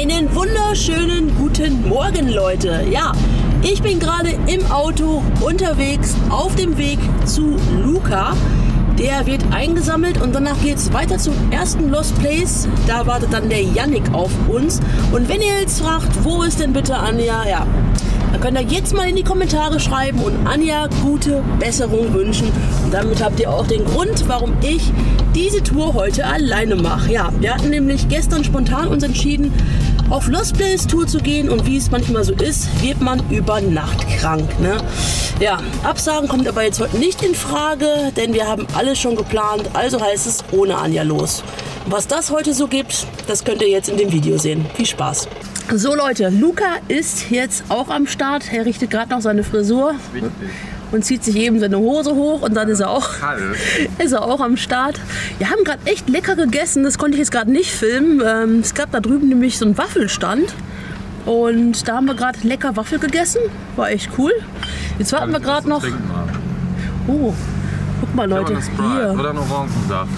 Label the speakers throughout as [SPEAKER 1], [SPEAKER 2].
[SPEAKER 1] Einen wunderschönen guten Morgen, Leute. Ja, ich bin gerade im Auto unterwegs auf dem Weg zu Luca. Der wird eingesammelt und danach geht es weiter zum ersten Lost Place. Da wartet dann der Yannick auf uns. Und wenn ihr jetzt fragt, wo ist denn bitte Anja? Ja, dann könnt ihr jetzt mal in die Kommentare schreiben und Anja gute Besserung wünschen. Und damit habt ihr auch den Grund, warum ich diese Tour heute alleine mache. Ja, wir hatten nämlich gestern spontan uns entschieden, auf Lost Place Tour zu gehen, und wie es manchmal so ist, wird man über Nacht krank. Ne? Ja, Absagen kommt aber jetzt heute nicht in Frage, denn wir haben alles schon geplant, also heißt es ohne Anja los. Was das heute so gibt, das könnt ihr jetzt in dem Video sehen. Viel Spaß! So Leute, Luca ist jetzt auch am Start. Er richtet gerade noch seine Frisur und zieht sich eben seine Hose hoch und dann ist er auch am Start. Wir haben gerade echt lecker gegessen, das konnte ich jetzt gerade nicht filmen. Es gab da drüben nämlich so einen Waffelstand und da haben wir gerade lecker Waffel gegessen. War echt cool. Jetzt warten wir gerade noch. Oh, guck mal Leute, hier.
[SPEAKER 2] Oder einen Orangensaft?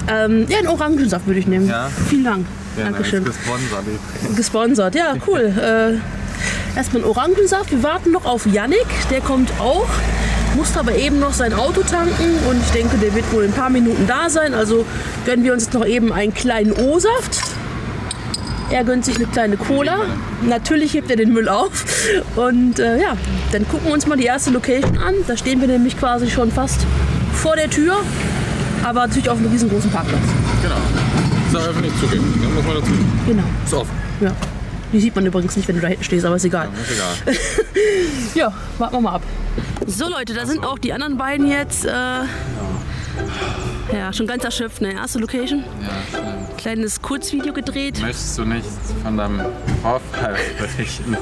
[SPEAKER 1] Ja, einen Orangensaft würde ich nehmen. Ja? Vielen Dank.
[SPEAKER 2] Ja,
[SPEAKER 1] Dankeschön.
[SPEAKER 2] Gesponsert.
[SPEAKER 1] Gesponsert, ja, cool. Erstmal einen Orangensaft. Wir warten noch auf Yannick, der kommt auch. Musste aber eben noch sein Auto tanken und ich denke, der wird wohl in ein paar Minuten da sein. Also gönnen wir uns jetzt noch eben einen kleinen O-Saft. Er gönnt sich eine kleine Cola. Natürlich hebt er den Müll auf. Und ja, dann gucken wir uns mal die erste Location an. Da stehen wir nämlich quasi schon fast vor der Tür. Aber natürlich auf einem riesengroßen Parkplatz.
[SPEAKER 2] Genau. Ist auch öffentlich zugänglich, ne? Muss man dazu.
[SPEAKER 1] Genau.
[SPEAKER 2] Ist offen.
[SPEAKER 1] Ja. Die sieht man übrigens nicht, wenn du da hinten stehst, aber ist egal.
[SPEAKER 2] Ja, ist egal.
[SPEAKER 1] Ja, warten wir mal ab. So Leute, da sind auch die anderen beiden jetzt. Ja, schon ganz erschöpft, ne? Erste Location.
[SPEAKER 2] Ja, stimmt.
[SPEAKER 1] Kleines Kurzvideo gedreht.
[SPEAKER 2] Möchtest du nicht von deinem Vorfall berichten?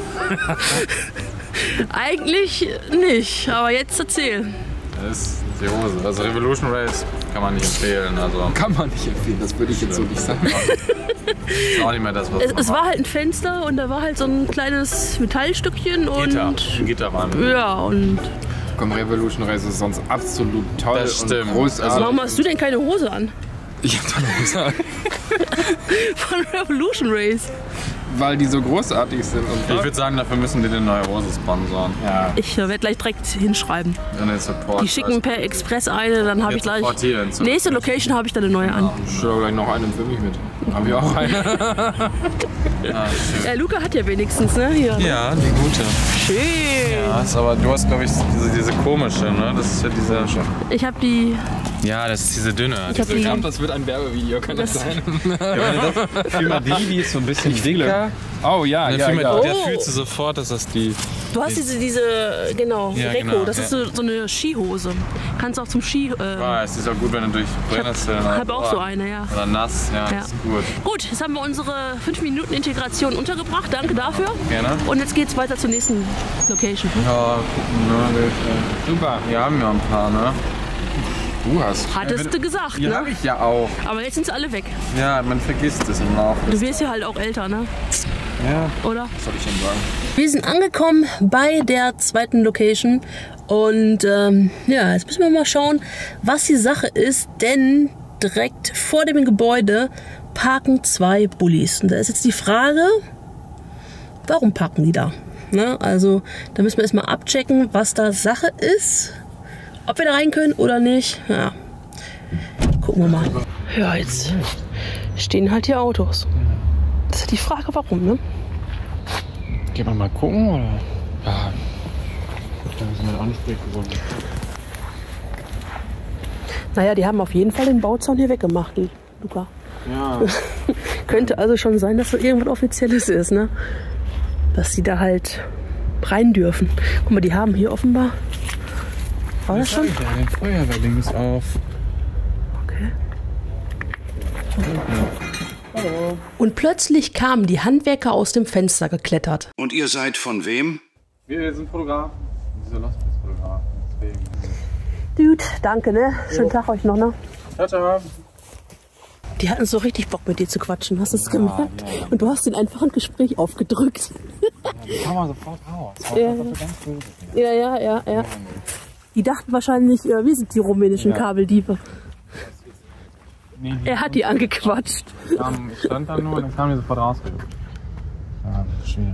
[SPEAKER 1] Eigentlich nicht, aber jetzt erzähl.
[SPEAKER 2] Das ist die Hose. Also Revolution Race kann man nicht empfehlen. Also
[SPEAKER 3] kann man nicht empfehlen, das würde ich jetzt so nicht sagen.
[SPEAKER 2] Ist auch nicht mehr das, was
[SPEAKER 1] es war halt ein Fenster und da war halt so ein kleines Metallstückchen und
[SPEAKER 2] ein Gitterrand.
[SPEAKER 1] Ja, und
[SPEAKER 3] komm, Revolution Race ist sonst absolut toll und groß. Also
[SPEAKER 1] warum hast du denn keine Hose an?
[SPEAKER 3] Ich hab da eine Hose an.
[SPEAKER 1] Von Revolution Race.
[SPEAKER 3] Weil die so großartig sind. Und
[SPEAKER 2] ich würde sagen, dafür müssen die eine neue Hose sponsoren. Ja.
[SPEAKER 1] Ich werde gleich direkt hinschreiben. Die schicken per Express eine, dann habe ich gleich. Nächste Location habe ich dann eine neue an.
[SPEAKER 3] Ich stelle gleich noch eine für mich mit. Haben wir auch eine.
[SPEAKER 1] Ja, Luca hat ja wenigstens, ne? Hier.
[SPEAKER 2] Ja, die gute.
[SPEAKER 1] Schön.
[SPEAKER 2] Ja, aber du hast, glaube ich, diese komische, ne? Das ist ja diese.
[SPEAKER 1] Ich habe die.
[SPEAKER 2] Ja, das ist diese dünne.
[SPEAKER 1] Ich glaube,
[SPEAKER 3] das wird ein Werbevideo, kann das sein?
[SPEAKER 2] Ja, die ist so ein bisschen dicker.
[SPEAKER 3] Oh ja, ja.
[SPEAKER 2] Der fühlst du sofort, dass das die...
[SPEAKER 1] Du hast diese genau,
[SPEAKER 2] ja,
[SPEAKER 1] Rekko,
[SPEAKER 2] genau,
[SPEAKER 1] das ist so eine Skihose. Kannst auch zum Ski...
[SPEAKER 2] es ist auch gut, wenn du durch Brennnesseln...
[SPEAKER 1] Ich habe auch so eine, ja.
[SPEAKER 2] Oder nass, ja, ist gut.
[SPEAKER 1] Gut, jetzt haben wir unsere 5 Minuten Integration untergebracht, danke dafür.
[SPEAKER 2] Gerne.
[SPEAKER 1] Und jetzt geht's weiter zur nächsten Location.
[SPEAKER 2] Ja,
[SPEAKER 3] super.
[SPEAKER 2] Wir haben ja ein paar, ne?
[SPEAKER 3] Du hast.
[SPEAKER 1] Hattest du gesagt,
[SPEAKER 2] ja,
[SPEAKER 1] ne?
[SPEAKER 2] Hab ich ja auch.
[SPEAKER 1] Aber jetzt sind sie alle weg.
[SPEAKER 2] Ja, man vergisst es im Laufe.
[SPEAKER 1] Du wirst ja halt auch älter, ne?
[SPEAKER 2] Ja.
[SPEAKER 1] Oder?
[SPEAKER 3] Was soll ich denn sagen?
[SPEAKER 1] Wir sind angekommen bei der zweiten Location und ja, jetzt müssen wir mal schauen, was die Sache ist, denn direkt vor dem Gebäude parken 2 Bullis. Und da ist jetzt die Frage, warum parken die da? Ne? Also da müssen wir erstmal abchecken, was da Sache ist. Ob wir da rein können oder nicht, ja, gucken wir mal. Ja, jetzt stehen halt hier Autos. Das ist die Frage, warum, ne?
[SPEAKER 3] Gehen wir mal gucken, oder? Ja, da müssen wir auch nicht durchgewonnen.
[SPEAKER 1] Naja, die haben auf jeden Fall den Bauzaun hier weggemacht, Luca.
[SPEAKER 3] Ja.
[SPEAKER 1] Könnte also schon sein, dass das irgendwas Offizielles ist, ne? Dass die da halt rein dürfen. Guck mal, die haben hier offenbar... War das schon?
[SPEAKER 3] Ja, der Feuerwehrling ist auf.
[SPEAKER 1] Okay. Hallo. Und plötzlich kamen die Handwerker aus dem Fenster geklettert.
[SPEAKER 4] Und ihr seid von wem?
[SPEAKER 2] Wir sind Fotografen. Diese Lost-Fotografen.
[SPEAKER 1] Dude, danke, ne? Schönen Tag euch noch, ne?
[SPEAKER 2] Ciao, ciao.
[SPEAKER 1] Die hatten so richtig Bock mit dir zu quatschen, hast du es gemerkt? Ja. Und du hast ihnen einfach ein Gespräch aufgedrückt.
[SPEAKER 3] Ja, die kam mal sofort raus.
[SPEAKER 1] Ja. Die dachten wahrscheinlich, wir sind die rumänischen Kabeldiebe.
[SPEAKER 3] Nee,
[SPEAKER 1] Er hat die angequatscht.
[SPEAKER 3] Ich stand da nur und dann kam die sofort rausgerufen. Ja, das ist schwierig.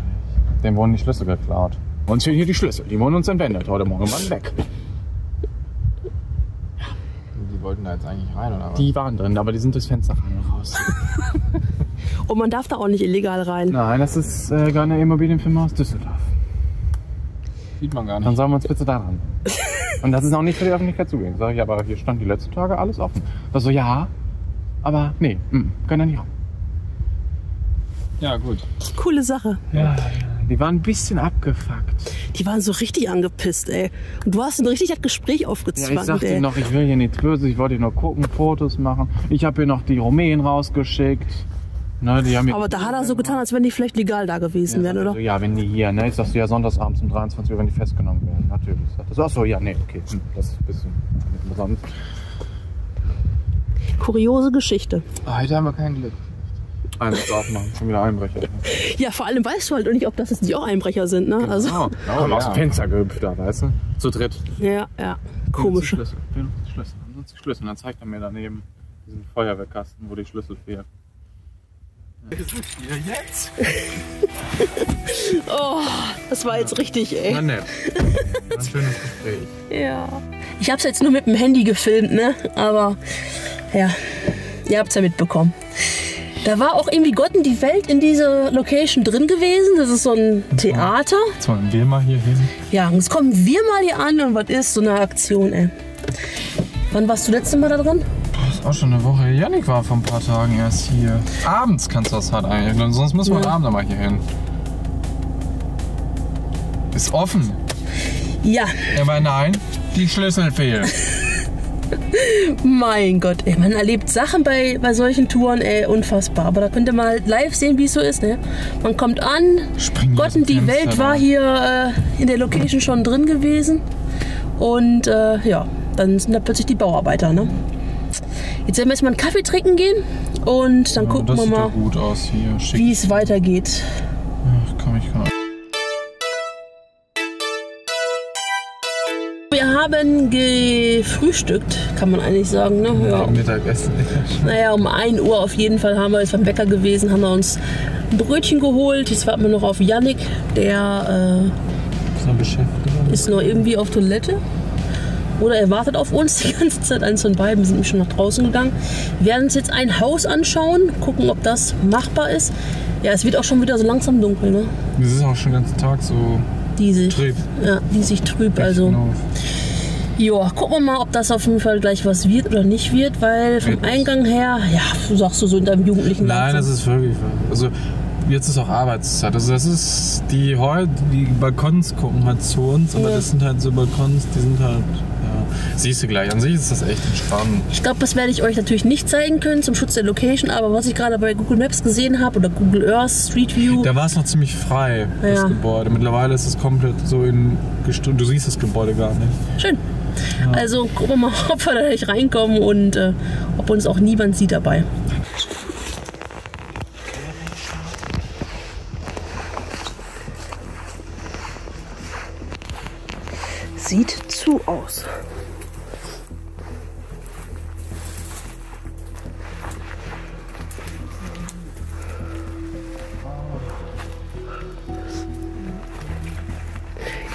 [SPEAKER 3] Dem wurden die Schlüssel geklaut. Uns fehlen hier die Schlüssel. Die wurden uns entwendet. Heute Morgen waren weg.
[SPEAKER 2] Die wollten da jetzt eigentlich rein, oder was?
[SPEAKER 3] Die waren drin, aber die sind durchs Fenster rein und raus.
[SPEAKER 1] Und man darf da auch nicht illegal rein.
[SPEAKER 3] Nein, das ist gar eine Immobilienfirma aus Düsseldorf.
[SPEAKER 2] Sieht man gar
[SPEAKER 3] Dann
[SPEAKER 2] nicht.
[SPEAKER 3] sollen wir uns bitte da ran. Und das ist auch nicht für die Öffentlichkeit zugänglich. Sag ich, aber hier stand die letzten Tage alles offen. Das so, ja, aber nee, können da nicht ran.
[SPEAKER 2] Ja, gut.
[SPEAKER 1] Coole Sache.
[SPEAKER 3] Ja, die waren ein bisschen abgefuckt.
[SPEAKER 1] Die waren so richtig angepisst, ey. Und du hast ein richtig das Gespräch
[SPEAKER 3] Ja,
[SPEAKER 1] aufgezwangt,
[SPEAKER 3] ich sagte
[SPEAKER 1] ey.
[SPEAKER 3] noch, ich will hier nichts Böses, ich wollte hier nur gucken, Fotos machen. Ich habe hier noch die Rumänen rausgeschickt. Ne, die haben
[SPEAKER 1] Aber da hat er so getan, als wenn die vielleicht legal da gewesen wären, oder?
[SPEAKER 3] Ja, wenn die hier, ne? Ich sagte ja sonntagsabends um 23 Uhr, wenn die festgenommen werden. Natürlich. Sagt er, ach so, ja, nee, okay. Das ist ein bisschen besonders.
[SPEAKER 1] Kuriose Geschichte.
[SPEAKER 2] Heute haben wir kein Glück.
[SPEAKER 3] Eins aufmachen, schon wieder Einbrecher.
[SPEAKER 1] Ja, vor allem weißt du halt nicht, ob das jetzt nicht auch Einbrecher sind, ne? Also,
[SPEAKER 3] Komm aus dem Fenster gehüpft da, weißt du? Zu dritt.
[SPEAKER 1] ja. Komische.
[SPEAKER 3] Schlüssel. Schlüssel. Die Schlüssel. Und dann zeigt er mir daneben diesen Feuerwehrkasten, wo die Schlüssel fehlen.
[SPEAKER 2] Jetzt?
[SPEAKER 1] Oh, das war jetzt richtig, ey.
[SPEAKER 3] Na nett. Ein schönes Gespräch.
[SPEAKER 1] Ja. Ich hab's jetzt nur mit dem Handy gefilmt, ne? Aber, ja, ihr habt's ja mitbekommen. Da war auch irgendwie Gott und die Welt in dieser Location drin gewesen. Das ist so ein Theater.
[SPEAKER 3] Jetzt wollen wir mal hier hin.
[SPEAKER 1] Ja, und jetzt kommen wir mal hier an und was ist so eine Aktion, ey. Wann warst du letztes Mal da drin?
[SPEAKER 3] Das ist auch schon eine Woche. Jannik war vor ein paar Tagen erst hier. Abends kannst du das halt eigentlich. Sonst müssen wir heute Abend mal hier hin. Ist offen.
[SPEAKER 1] Ja,
[SPEAKER 3] Aber nein, die Schlüssel fehlen.
[SPEAKER 1] mein Gott, ey. Man erlebt Sachen bei solchen Touren, ey, unfassbar. Aber da könnt ihr mal live sehen, wie es so ist, ne? Man kommt an,
[SPEAKER 3] Springen
[SPEAKER 1] Gott und die
[SPEAKER 3] aus dem
[SPEAKER 1] Welt
[SPEAKER 3] Fenster
[SPEAKER 1] war
[SPEAKER 3] da.
[SPEAKER 1] hier in der Location schon drin gewesen. Und ja, dann sind da plötzlich die Bauarbeiter, ne? Jetzt werden wir erstmal einen Kaffee trinken gehen und dann gucken
[SPEAKER 3] das
[SPEAKER 1] wir
[SPEAKER 3] sieht
[SPEAKER 1] mal,
[SPEAKER 3] doch gut aus hier. Schick.
[SPEAKER 1] wie es weitergeht.
[SPEAKER 3] Ach, komm, ich kann.
[SPEAKER 1] Wir haben gefrühstückt, kann man eigentlich sagen, ne? Ja.
[SPEAKER 3] Mittagessen.
[SPEAKER 1] Naja, um 1 Uhr auf jeden Fall haben wir jetzt beim Bäcker gewesen, haben wir uns ein Brötchen geholt. Jetzt warten wir noch auf Jannik, der
[SPEAKER 3] Ist noch beschäftigt.
[SPEAKER 1] ist noch irgendwie auf Toilette. Oder er wartet auf uns die ganze Zeit. Eins von beiden, wir sind schon nach draußen gegangen. Wir werden uns jetzt ein Haus anschauen, gucken, ob das machbar ist. Ja, es wird auch schon wieder so langsam dunkel, ne?
[SPEAKER 3] Es ist auch schon den ganzen Tag so
[SPEAKER 1] Diesig.
[SPEAKER 3] trüb.
[SPEAKER 1] Ja, diesig trüb. Also,
[SPEAKER 3] Genau.
[SPEAKER 1] ja, gucken wir mal, ob das auf jeden Fall gleich was wird oder nicht wird, weil vom
[SPEAKER 3] Wird.
[SPEAKER 1] Eingang her, ja, du sagst so in deinem jugendlichen
[SPEAKER 3] Nein, das
[SPEAKER 1] Alter.
[SPEAKER 3] ist wirklich. Also, jetzt ist auch Arbeitszeit. Also, das ist die Balkons gucken halt zu uns, aber
[SPEAKER 1] Ja.
[SPEAKER 3] das sind halt so Balkons, die sind halt. Ja, siehst du gleich. An sich ist das echt entspannt.
[SPEAKER 1] Ich glaube, das werde ich euch natürlich nicht zeigen können zum Schutz der Location, aber was ich gerade bei Google Maps gesehen habe oder Google Earth, Street View,
[SPEAKER 3] Da war es noch ziemlich frei, das
[SPEAKER 1] Ja.
[SPEAKER 3] Gebäude. Mittlerweile ist es komplett so in. Du siehst das Gebäude gar nicht.
[SPEAKER 1] schön. Also gucken wir mal, ob wir da nicht reinkommen und ob uns auch niemand sieht dabei. Sieht zu aus.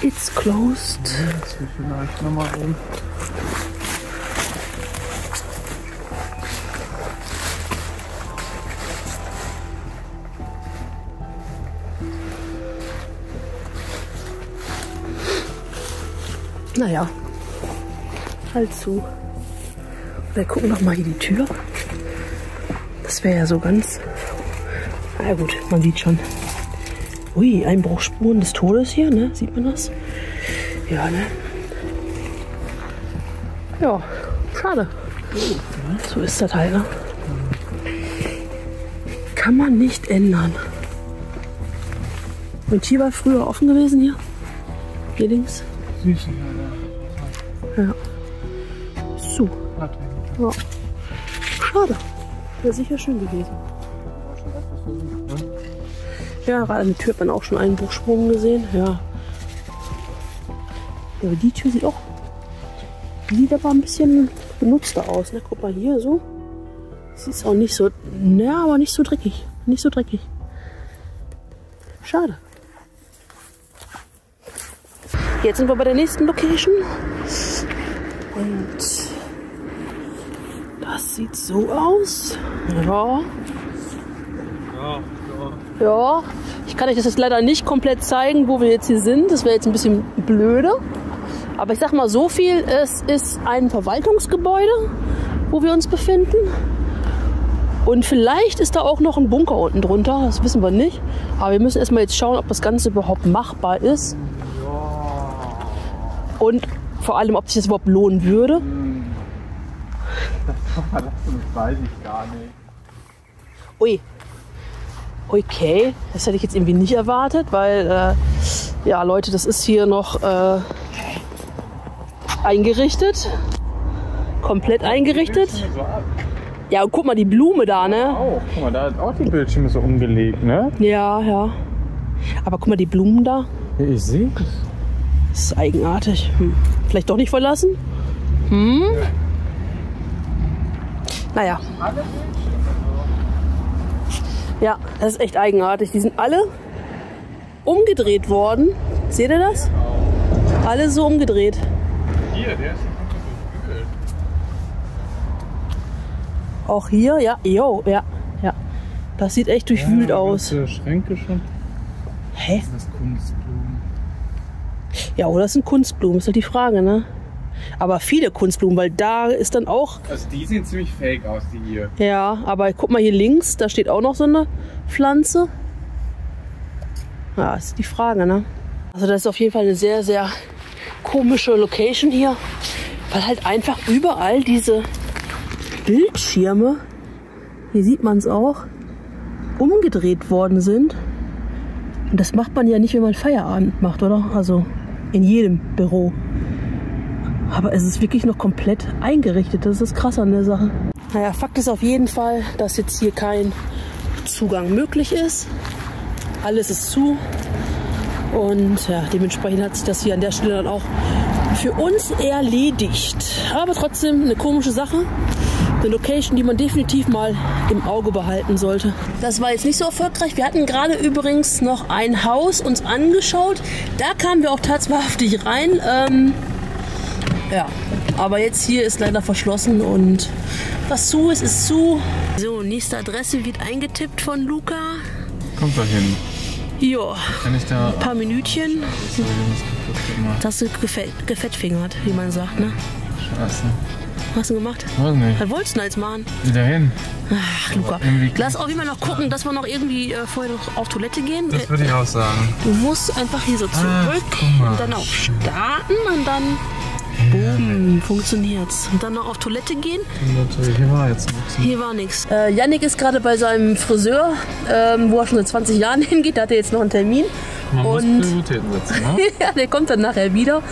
[SPEAKER 1] It's closed.
[SPEAKER 3] Vielleicht nochmal eben.
[SPEAKER 1] Naja, halt zu. Wir gucken noch mal hier die Tür. Das wäre ja so ganz... Na ja, gut, man sieht schon. Ui, Einbruchspuren des Todes hier, ne? Sieht man das? Ja, ne? Ja, schade. So ist das halt, ne? Kann man nicht ändern. Und hier war früher offen gewesen, hier. Hier links.
[SPEAKER 3] Süß.
[SPEAKER 1] Ja. So. Ja. Schade. Wäre sicher schön gewesen. Ja, gerade an der Tür hat man auch schon einen Bruchsprung gesehen. Ja. Ja, aber die Tür sieht auch. Die sieht aber ein bisschen benutzter aus. Ne? Guck mal hier so. Sie ist auch nicht so, na, aber nicht so dreckig. Nicht so dreckig. Schade. Jetzt sind wir bei der nächsten Location. Und das sieht so aus. Ja. Ja. Ich kann euch das jetzt leider nicht komplett zeigen, wo wir jetzt hier sind. Das wäre jetzt ein bisschen blöde. Aber ich sag mal so viel, es ist ein Verwaltungsgebäude, wo wir uns befinden. Und vielleicht ist da auch noch ein Bunker unten drunter, das wissen wir nicht. Aber wir müssen erstmal jetzt schauen, ob das Ganze überhaupt machbar ist. Und vor allem, ob sich das überhaupt lohnen würde.
[SPEAKER 3] Das weiß ich gar nicht.
[SPEAKER 1] Ui. Okay, das hätte ich jetzt irgendwie nicht erwartet, weil, ja Leute, das ist hier noch eingerichtet. Komplett eingerichtet. Ja, und guck mal, die Blume da, ne?
[SPEAKER 3] Auch, guck mal, da ist auch die Bildschirme so umgelegt, ne?
[SPEAKER 1] Ja, ja. Aber guck mal, die Blumen da.
[SPEAKER 3] Ja, ich sehe das.
[SPEAKER 1] Das ist eigenartig. Vielleicht doch nicht verlassen? Naja. Ja, das ist echt eigenartig. Die sind alle umgedreht worden. Seht ihr das? Alle so umgedreht.
[SPEAKER 3] Hier, der ist durchbügelt.
[SPEAKER 1] Auch hier, ja, jo, ja, ja. Das sieht echt durchwühlt aus.
[SPEAKER 3] Schränke schon.
[SPEAKER 1] Hä?
[SPEAKER 3] Das ist Kunstblumen.
[SPEAKER 1] Ja, oder das sind Kunstblumen, ist halt die Frage, ne? Aber viele Kunstblumen, weil da ist dann auch...
[SPEAKER 3] Also die sehen ziemlich fake aus, die hier.
[SPEAKER 1] Ja, aber guck mal hier links, da steht auch noch so eine Pflanze. Ja, ist die Frage, ne? Also das ist auf jeden Fall eine sehr, sehr komische Location hier, weil halt einfach überall diese Bildschirme, hier sieht man es auch, umgedreht worden sind. Und das macht man ja nicht, wenn man Feierabend macht, oder? Also in jedem Büro. Aber es ist wirklich noch komplett eingerichtet. Das ist krass an der Sache. Naja, Fakt ist auf jeden Fall, dass jetzt hier kein Zugang möglich ist. Alles ist zu. Und ja, dementsprechend hat sich das hier an der Stelle dann auch für uns erledigt. Aber trotzdem eine komische Sache. Eine Location, die man definitiv mal im Auge behalten sollte. Das war jetzt nicht so erfolgreich. Wir hatten gerade übrigens noch ein Haus uns angeschaut. Da kamen wir auch tatsächlich rein. Ja, aber jetzt hier ist leider verschlossen und was zu ist, ist zu. So, nächste Adresse wird eingetippt von Luca.
[SPEAKER 3] Kommt da hin.
[SPEAKER 1] Ja,
[SPEAKER 3] Kann ich da...
[SPEAKER 1] ein paar Minütchen. Das ist gefettfingert, wie man sagt, ne?
[SPEAKER 3] Scheiße.
[SPEAKER 1] Was hast du gemacht?
[SPEAKER 3] Weiß nicht.
[SPEAKER 1] Was wolltest du denn jetzt machen?
[SPEAKER 3] Wieder hin.
[SPEAKER 1] Ach, Luca. Lass auch immer noch gucken, dass wir noch irgendwie vorher noch auf Toilette gehen.
[SPEAKER 3] Das würde ich auch sagen.
[SPEAKER 1] Du musst einfach hier so zurück und dann auf Starten und dann boom, funktioniert's. Und dann noch auf Toilette gehen.
[SPEAKER 3] Hier war jetzt nichts.
[SPEAKER 1] Hier war nichts. Yannick ist gerade bei seinem Friseur, wo er schon seit 20 Jahren hingeht. Da hat er jetzt noch einen Termin.
[SPEAKER 3] Man muss Prioritäten setzen, ne?
[SPEAKER 1] Ja, der kommt dann nachher wieder.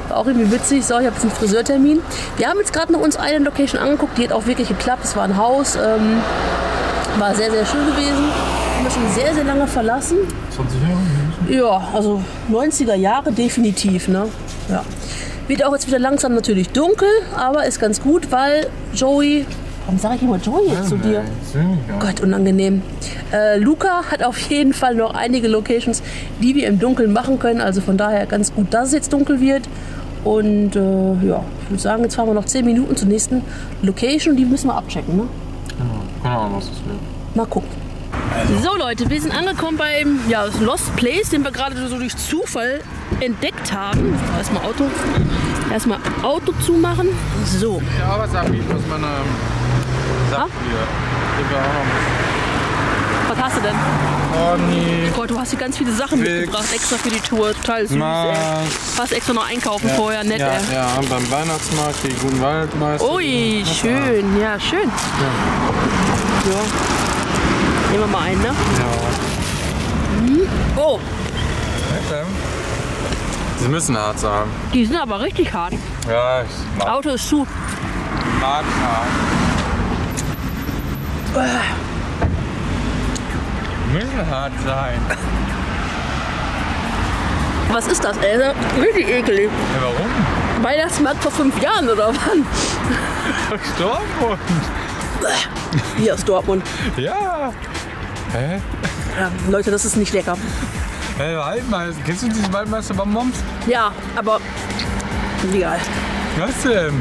[SPEAKER 1] Auch irgendwie witzig. So, ich habe jetzt einen Friseurtermin. Wir haben jetzt gerade noch uns eine Location angeguckt. Die hat auch wirklich geklappt. Es war ein Haus. War sehr, sehr schön gewesen. Haben wir schon sehr, sehr lange verlassen.
[SPEAKER 3] 20 Jahre?
[SPEAKER 1] Ja, also 90er Jahre definitiv, ne? Ja. Wird auch jetzt wieder langsam natürlich dunkel, aber ist ganz gut, weil Joey... Warum sage ich immer Joey jetzt zu dir? Gott, unangenehm. Luca hat auf jeden Fall noch einige Locations, die wir im Dunkeln machen können. Also von daher ganz gut, dass es jetzt dunkel wird. Und ja, ich würde sagen, jetzt fahren wir noch 10 Minuten zur nächsten Location. Die müssen wir abchecken, ne?
[SPEAKER 3] Ja, keine Ahnung, was das wird.
[SPEAKER 1] Mal gucken. So Leute, wir sind angekommen beim Lost Place, den wir gerade so durch Zufall entdeckt haben. Erstmal Auto zumachen. So.
[SPEAKER 3] Ja, was sagen die aus meiner Sache hier?
[SPEAKER 1] Was hast du denn?
[SPEAKER 3] Oh nee.
[SPEAKER 1] Gott, du hast hier ganz viele Sachen mitgebracht, extra für die Tour. Total süß. Hast extra noch einkaufen vorher, nett,
[SPEAKER 3] ja, ja, und beim Weihnachtsmarkt die guten Waldmeister.
[SPEAKER 1] Ui, schön, ja, schön. Ja. Nehmen wir mal einen, ne?
[SPEAKER 3] Ja.
[SPEAKER 1] Oh,
[SPEAKER 3] Okay. Sie müssen hart sein.
[SPEAKER 1] die sind aber richtig hart.
[SPEAKER 3] Ja, ich mag
[SPEAKER 1] Auto ist zu.
[SPEAKER 3] hart. Müssen hart sein.
[SPEAKER 1] Was ist das, ey? Richtig ekelig.
[SPEAKER 3] Ja, warum?
[SPEAKER 1] Weihnachtsmarkt vor 5 Jahren oder wann?
[SPEAKER 3] Gestorben worden.
[SPEAKER 1] Hier aus Dortmund.
[SPEAKER 3] Ja. Hä?
[SPEAKER 1] Ja, Leute, das ist nicht lecker.
[SPEAKER 3] Hey, Waldmeister. Kennst du diesen Waldmeister-Bonbons?
[SPEAKER 1] Ja, aber egal.
[SPEAKER 3] Was denn?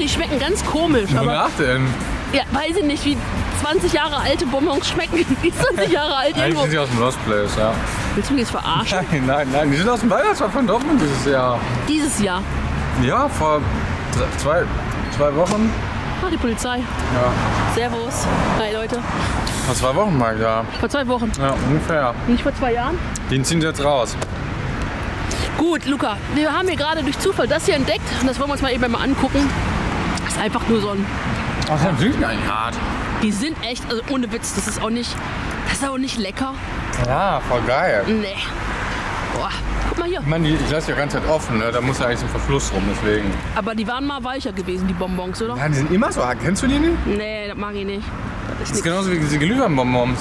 [SPEAKER 1] Die schmecken ganz komisch. Aber
[SPEAKER 3] Wonach denn?
[SPEAKER 1] ja, weiß ich nicht, wie 20 Jahre alte Bonbons schmecken. Die 20 Jahre alt
[SPEAKER 3] Eigentlich
[SPEAKER 1] irgendwo.
[SPEAKER 3] sind sie aus dem Lost Place, ja.
[SPEAKER 1] Willst du mich jetzt verarschen?
[SPEAKER 3] Nein. Die sind aus dem Weihnachtsmarkt von Dortmund dieses Jahr.
[SPEAKER 1] Dieses Jahr.
[SPEAKER 3] Ja, vor zwei Wochen.
[SPEAKER 1] Ah, die Polizei.
[SPEAKER 3] Ja.
[SPEAKER 1] Servus. Hi Leute.
[SPEAKER 3] Vor 2 Wochen mal, ja.
[SPEAKER 1] Vor 2 Wochen.
[SPEAKER 3] Ja, ungefähr.
[SPEAKER 1] Nicht vor 2 Jahren?
[SPEAKER 3] Den ziehen sie jetzt raus.
[SPEAKER 1] Gut, Luca, wir haben hier gerade durch Zufall das hier entdeckt. Und das wollen wir uns mal eben mal angucken. Das ist einfach nur so ein...
[SPEAKER 3] Ach, die sind eigentlich hart.
[SPEAKER 1] Die sind echt, also ohne Witz, das ist auch nicht lecker.
[SPEAKER 3] Ja, voll geil.
[SPEAKER 1] Nee. Boah, guck mal hier.
[SPEAKER 3] Ich meine, ich lasse die ganze Zeit offen, ne? Da muss ja eigentlich so ein Verschluss rum, deswegen.
[SPEAKER 1] Aber die waren mal weicher gewesen, die Bonbons, oder?
[SPEAKER 3] Ja, die sind immer so hart. Kennst du die nicht?
[SPEAKER 1] Nee, das mag ich nicht.
[SPEAKER 3] Das ist genauso wie diese Glühwürmchen-Bonbons.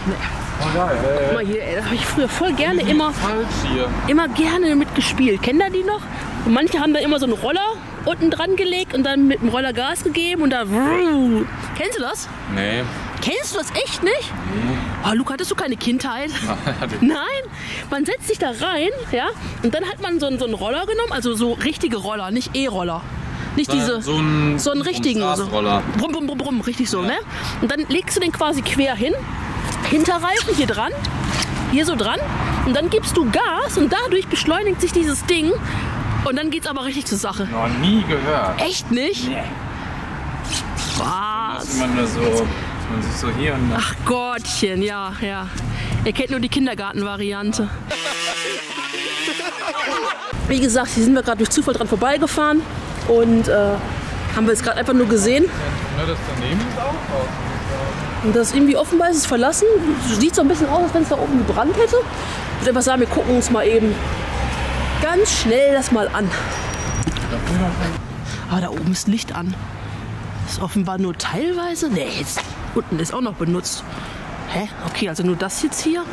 [SPEAKER 1] Nee.
[SPEAKER 3] Oh, geil.
[SPEAKER 1] Guck mal hier, ey, da habe ich früher voll gerne immer
[SPEAKER 3] Falsch hier.
[SPEAKER 1] gerne mitgespielt. Kennt ihr die noch? Und manche haben da immer so einen Roller unten dran gelegt und dann mit dem Roller Gas gegeben und da... Kennst du das?
[SPEAKER 3] Nee.
[SPEAKER 1] Kennst du das echt nicht? Oh, Luca, hattest du keine Kindheit? Nein, man setzt sich da rein, ja, und dann hat man so einen Roller genommen, also so richtige Roller, nicht E-Roller. Nicht diese,
[SPEAKER 2] So einen
[SPEAKER 1] richtigen, so.
[SPEAKER 2] Straßenroller.
[SPEAKER 1] Brumm, brumm, brumm, brumm, richtig so, ne? Und dann legst du den quasi quer hin, Hinterreifen hier dran, hier so dran, und dann gibst du Gas und dadurch beschleunigt sich dieses Ding und dann geht's aber richtig zur Sache.
[SPEAKER 3] Noch nie gehört.
[SPEAKER 1] Echt nicht?
[SPEAKER 3] Nee.
[SPEAKER 1] Was?
[SPEAKER 3] Man nur so, man sich so hier und da.
[SPEAKER 1] Ach Gottchen, ja. Ihr kennt nur die Kindergarten-Variante. Wie gesagt, hier sind wir gerade durch Zufall dran vorbeigefahren und haben wir jetzt gerade einfach nur gesehen.
[SPEAKER 3] Ja, das daneben ist auch aus.
[SPEAKER 1] Und das irgendwie offenbar ist es verlassen. Sieht so ein bisschen aus, als wenn es da oben gebrannt hätte. Ich würde einfach sagen, wir gucken uns mal eben ganz schnell das mal an. Ah, da oben ist Licht an. Ist offenbar nur teilweise. Nee, jetzt unten ist auch noch benutzt. Hä? Okay, also nur das jetzt hier?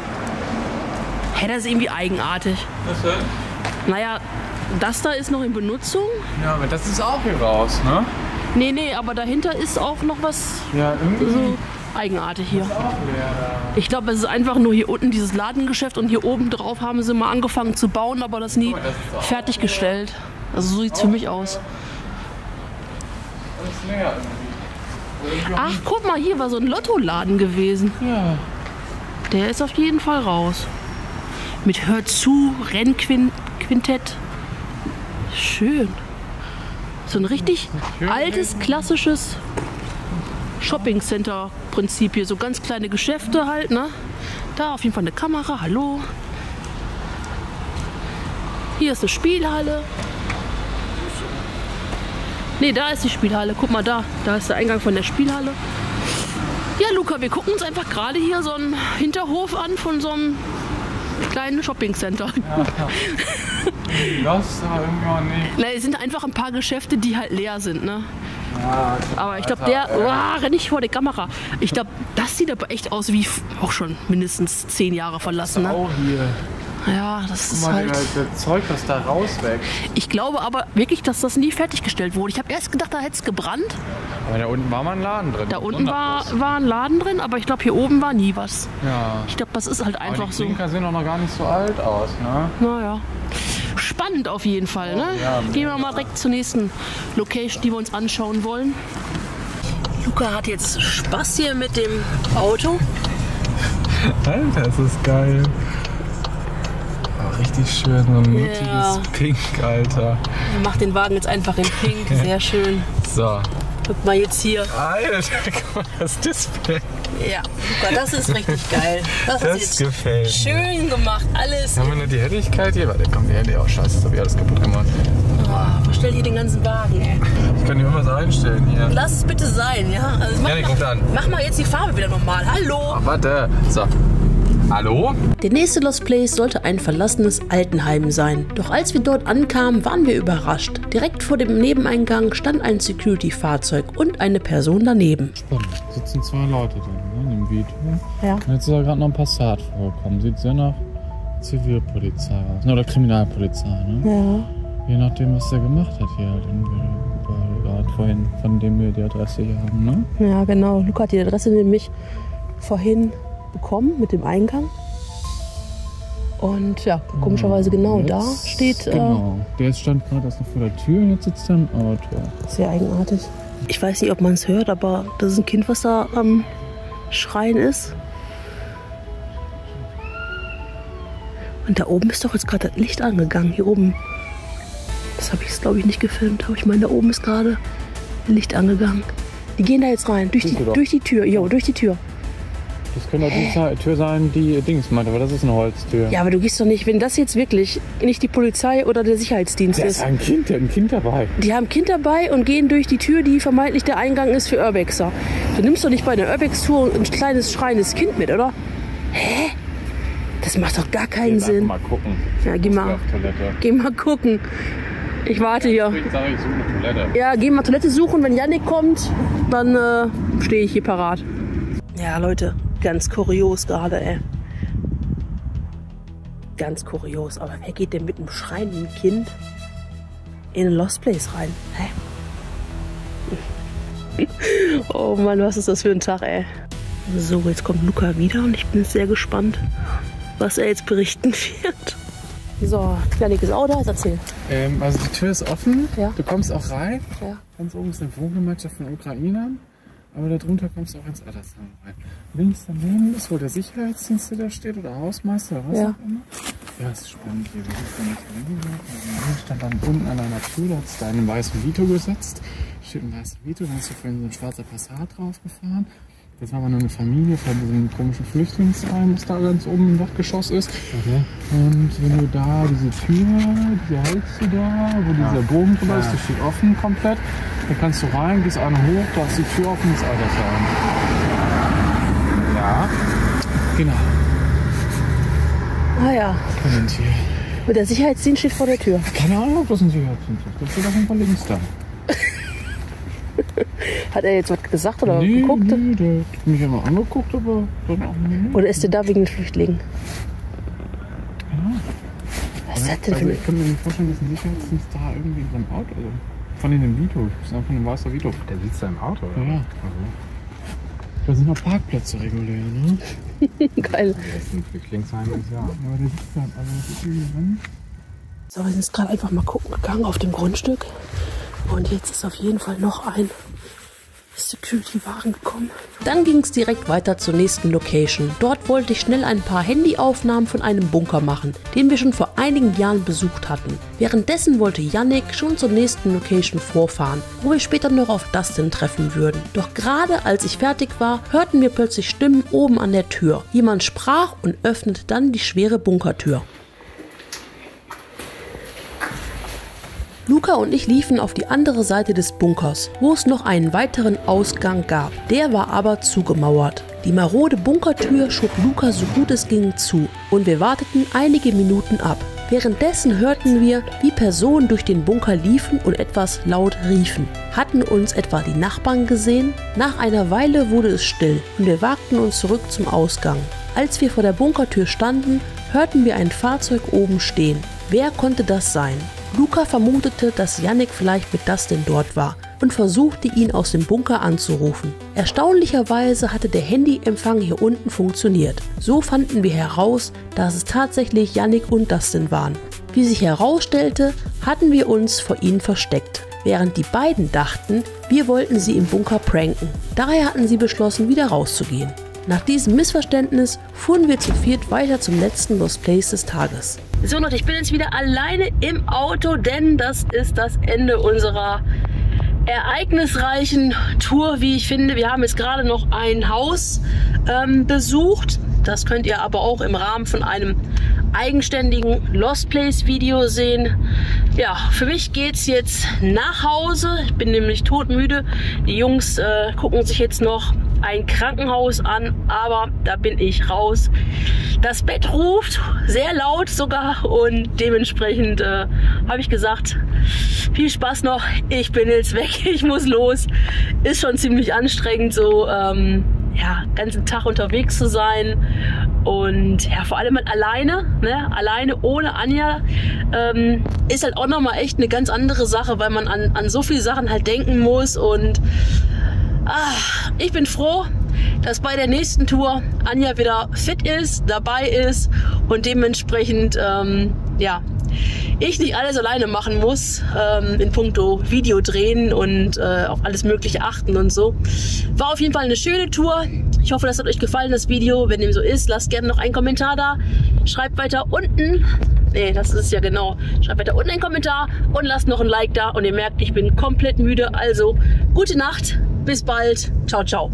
[SPEAKER 1] Hä, das ist irgendwie eigenartig.
[SPEAKER 3] Was denn?
[SPEAKER 1] Naja, das da ist noch in Benutzung.
[SPEAKER 3] Ja, aber das ist auch hier raus, ne?
[SPEAKER 1] Nee, aber dahinter ist auch noch was
[SPEAKER 3] Ja, irgendwie
[SPEAKER 1] so eigenartig hier.
[SPEAKER 3] auch leer da.
[SPEAKER 1] Ich glaube, es ist einfach nur hier unten dieses Ladengeschäft und hier oben drauf haben sie mal angefangen zu bauen, aber das nie fertiggestellt. Also so sieht es für mich aus.
[SPEAKER 3] Das ist leer irgendwie.
[SPEAKER 1] Ach, guck mal, hier war so ein Lottoladen gewesen.
[SPEAKER 3] Ja.
[SPEAKER 1] Der ist auf jeden Fall raus. Mit Hör zu, Rennquintett. Schön. So ein richtig altes, klassisches Shopping-Center-Prinzip hier. So ganz kleine Geschäfte halt, ne? Da auf jeden Fall eine Kamera, hallo. Hier ist eine Spielhalle. Ne, da ist die Spielhalle. Guck mal da. Da ist der Eingang von der Spielhalle. Ja, Luca, wir gucken uns einfach gerade hier so einen Hinterhof an von so einem kleinen Shopping-Center.
[SPEAKER 3] Das da irgendwie auch nicht.
[SPEAKER 1] Na, es sind einfach ein paar Geschäfte, die halt leer sind, ne?
[SPEAKER 3] Ja,
[SPEAKER 1] Aber ich glaube, renn nicht vor die Kamera. Ich glaube, das sieht aber echt aus wie auch schon mindestens 10 Jahre verlassen, ne?
[SPEAKER 3] auch hier.
[SPEAKER 1] Ja, das ist
[SPEAKER 3] Guck mal,
[SPEAKER 1] halt...
[SPEAKER 3] der Zeug, das da rauswächst.
[SPEAKER 1] Ich glaube aber wirklich, dass das nie fertiggestellt wurde. Ich habe erst gedacht, da hätte es gebrannt.
[SPEAKER 3] Aber da unten war mal ein Laden drin.
[SPEAKER 1] Da unten war ein Laden drin, aber ich glaube, hier oben war nie was.
[SPEAKER 3] Ja.
[SPEAKER 1] Ich glaube, das ist halt
[SPEAKER 3] Aber
[SPEAKER 1] einfach
[SPEAKER 3] die
[SPEAKER 1] so.
[SPEAKER 3] Klinker sehen auch noch gar nicht so alt aus, ne?
[SPEAKER 1] Naja. Spannend auf jeden Fall, ne?
[SPEAKER 3] Ja,
[SPEAKER 1] Gehen wir mal direkt zur nächsten Location, die wir uns anschauen wollen. Luca hat jetzt Spaß hier mit dem Auto.
[SPEAKER 3] Alter, das ist geil. Oh, richtig schön, so ein mutiges
[SPEAKER 1] Ja.
[SPEAKER 3] Pink, Alter.
[SPEAKER 1] Er macht den Wagen jetzt einfach in Pink. Sehr schön.
[SPEAKER 3] So.
[SPEAKER 1] Guck mal jetzt hier.
[SPEAKER 3] Alter, guck mal, das Display.
[SPEAKER 1] Ja, Luca, das ist richtig geil. Das
[SPEAKER 3] Das
[SPEAKER 1] ist jetzt
[SPEAKER 3] gefällt mir.
[SPEAKER 1] schön gemacht. Alles.
[SPEAKER 3] Haben wir nur die Helligkeit hier? Warte, komm, die Helle. Oh, scheiße, das hab ich alles kaputt gemacht.
[SPEAKER 1] Verstell hier den ganzen Wagen.
[SPEAKER 3] Ich kann hier immer was einstellen hier.
[SPEAKER 1] Lass es bitte sein, ja? Also
[SPEAKER 3] Janik ruft an.
[SPEAKER 1] mach mal jetzt die Farbe wieder normal. Hallo.
[SPEAKER 3] Oh, warte. So. Hallo?
[SPEAKER 1] Der nächste Lost Place sollte ein verlassenes Altenheim sein. Doch als wir dort ankamen, waren wir überrascht. Direkt vor dem Nebeneingang stand ein Security-Fahrzeug und eine Person daneben.
[SPEAKER 3] Spannend. Sitzen 2 Leute drin, ne, im Video.
[SPEAKER 1] Ja.
[SPEAKER 3] Und jetzt ist da gerade noch ein Passat vorgekommen. Sieht sehr nach Zivilpolizei aus. Ne, oder Kriminalpolizei, ne?
[SPEAKER 1] Ja.
[SPEAKER 3] Je nachdem, was der gemacht hat hier halt im Video gerade. vorhin, von dem wir die Adresse hier haben, ne?
[SPEAKER 1] Ja, genau. Luca hat die Adresse nämlich vorhin bekommen mit dem Eingang. Und ja, komischerweise genau
[SPEAKER 3] jetzt,
[SPEAKER 1] da steht...
[SPEAKER 3] Genau, der stand gerade erst noch vor der Tür und jetzt sitzt er im Auto.
[SPEAKER 1] Sehr eigenartig. Ich weiß nicht, ob man es hört, aber das ist ein Kind, was da am Schreien ist. Und da oben ist doch jetzt gerade das Licht angegangen, hier oben. Das habe ich jetzt, glaube ich, nicht gefilmt, aber ich meine, da oben ist gerade Licht angegangen. Die gehen da jetzt rein, durch die Tür. Jo, durch die Tür.
[SPEAKER 3] Das könnte auch die Tür sein, die Dings meinte, aber das ist eine Holztür.
[SPEAKER 1] Ja, aber du gehst doch nicht, wenn das jetzt wirklich nicht die Polizei oder der Sicherheitsdienst
[SPEAKER 3] Der
[SPEAKER 1] ist.
[SPEAKER 3] ist ein Kind, der hat ein Kind dabei.
[SPEAKER 1] Die haben ein Kind dabei und gehen durch die Tür, die vermeintlich der Eingang ist für Urbexer. Du nimmst doch nicht bei einer Urbex-Tour ein kleines, schreiendes Kind mit, oder? Hä? Das macht doch gar keinen Sinn.
[SPEAKER 3] Mal gucken.
[SPEAKER 1] Ja, geh mal gucken. Ich warte hier.
[SPEAKER 3] Ich sage, ich suche eine Toilette.
[SPEAKER 1] Ja, geh mal Toilette suchen. Wenn Yannick kommt, dann stehe ich hier parat. Ja, Leute, ganz kurios gerade, ey. Ganz kurios. Aber wer geht denn mit einem schreienden Kind in ein Lost Place rein? Hä? Oh Mann, was ist das für ein Tag, ey. So, jetzt kommt Luca wieder und ich bin sehr gespannt, was er jetzt berichten wird. So, Yannick Auto, jetzt erzähl.
[SPEAKER 3] Also die Tür ist offen,
[SPEAKER 1] Ja.
[SPEAKER 3] Du kommst auch rein.
[SPEAKER 1] Ja.
[SPEAKER 3] Ganz oben ist eine Wohngemeinschaft von Ukrainern. Aber darunter kommst du auch ins Altersheim rein. Links daneben ist wohl der Sicherheitsdienst, der da steht, oder Hausmeister, oder was
[SPEAKER 1] Ja.
[SPEAKER 3] auch immer. Ja, es ist spannend hier. Wir sind hier stand dann unten an einer Tür, da hat es da einen weißen Vito gesetzt. Steht ein weißer Vito, dann ist hier vorhin so ein schwarzer Passat draufgefahren. Das war aber nur eine Familie von diesem komischen Flüchtlingsheim, was da ganz oben im Dachgeschoss ist. Okay. Und wenn du da diese Tür, diese Holztür da, wo dieser Bogen drüber ist, die steht offen komplett. Dann kannst du rein, gehst eine hoch, da ist die Tür offen, ins Altersheim. Ja. Genau.
[SPEAKER 1] Ah ja.
[SPEAKER 3] Und hier.
[SPEAKER 1] Und der Sicherheitsdienst steht vor der Tür.
[SPEAKER 3] Keine Ahnung, ob das ein Sicherheitsdienst ist. Das steht auf jeden Fall links da.
[SPEAKER 1] Hat er jetzt was gesagt oder
[SPEAKER 3] Nee,
[SPEAKER 1] geguckt?
[SPEAKER 3] nee, der hat mich immer angeguckt, aber dann auch nicht.
[SPEAKER 1] Oder ist der da wegen den Flüchtlingen?
[SPEAKER 3] Ja.
[SPEAKER 1] Was ist das denn für
[SPEAKER 3] Also
[SPEAKER 1] ein...
[SPEAKER 3] ich kann mir nicht vorstellen, dass ein Sicherheitsdienst da irgendwie in seinem Auto, also von in dem Vito, das ist einfach ein weißer Vito.
[SPEAKER 2] Der sitzt da im Auto, oder?
[SPEAKER 3] Ja. Da sind noch Parkplätze regulär, ne?
[SPEAKER 1] Geil.
[SPEAKER 2] Das ist ein Flüchtlingsheim, ist ja.
[SPEAKER 3] Aber der sitzt da, also das ist irgendwie drin.
[SPEAKER 1] So, wir sind jetzt gerade einfach mal gucken gegangen auf dem Grundstück. Und jetzt ist auf jeden Fall noch ein Security-Wagen gekommen. Dann ging es direkt weiter zur nächsten Location. Dort wollte ich schnell ein paar Handyaufnahmen von einem Bunker machen, den wir schon vor einigen Jahren besucht hatten. Währenddessen wollte Yannick schon zur nächsten Location vorfahren, wo wir später noch auf Dustin treffen würden. Doch gerade als ich fertig war, hörten wir plötzlich Stimmen oben an der Tür. Jemand sprach und öffnete dann die schwere Bunkertür. Luca und ich liefen auf die andere Seite des Bunkers, wo es noch einen weiteren Ausgang gab. Der war aber zugemauert. Die marode Bunkertür schob Luca so gut es ging zu und wir warteten einige Minuten ab. Währenddessen hörten wir, wie Personen durch den Bunker liefen und etwas laut riefen. Hatten uns etwa die Nachbarn gesehen? Nach einer Weile wurde es still und wir wagten uns zurück zum Ausgang. Als wir vor der Bunkertür standen, hörten wir ein Fahrzeug oben stehen. Wer konnte das sein? Luca vermutete, dass Yannick vielleicht mit Dustin dort war und versuchte, ihn aus dem Bunker anzurufen. Erstaunlicherweise hatte der Handyempfang hier unten funktioniert. So fanden wir heraus, dass es tatsächlich Yannick und Dustin waren. Wie sich herausstellte, hatten wir uns vor ihnen versteckt, während die beiden dachten, wir wollten sie im Bunker pranken. Daher hatten sie beschlossen, wieder rauszugehen. Nach diesem Missverständnis fuhren wir zu viert weiter zum letzten Lost Place des Tages. So Leute, ich bin jetzt wieder alleine im Auto, denn das ist das Ende unserer ereignisreichen Tour, wie ich finde. Wir haben jetzt gerade noch ein Haus besucht. Das könnt ihr aber auch im Rahmen von einem eigenständigen Lost Place Video sehen. Ja, für mich geht's jetzt nach Hause. Ich bin nämlich todmüde. Die Jungs gucken sich jetzt noch ein Krankenhaus an, aber da bin ich raus. Das Bett ruft, sehr laut sogar, und dementsprechend habe ich gesagt, viel Spaß noch, ich bin jetzt weg, ich muss los. Ist schon ziemlich anstrengend, so ja, ganzen Tag unterwegs zu sein Und ja, vor allem halt alleine, ne? Alleine ohne Anja ist halt auch nochmal echt eine ganz andere Sache, weil man an so viele Sachen halt denken muss. Und ich bin froh, dass bei der nächsten Tour Anja wieder fit ist, dabei ist und dementsprechend ja, ich nicht alles alleine machen muss, in puncto Video drehen und auf alles Mögliche achten und so. War auf jeden Fall eine schöne Tour. Ich hoffe, das hat euch gefallen, das Video. Wenn dem so ist, lasst gerne noch einen Kommentar da. Schreibt weiter unten, nee, das ist ja genau, schreibt weiter unten einen Kommentar und lasst noch ein Like da. Und ihr merkt, ich bin komplett müde. Also, gute Nacht, bis bald, ciao, ciao.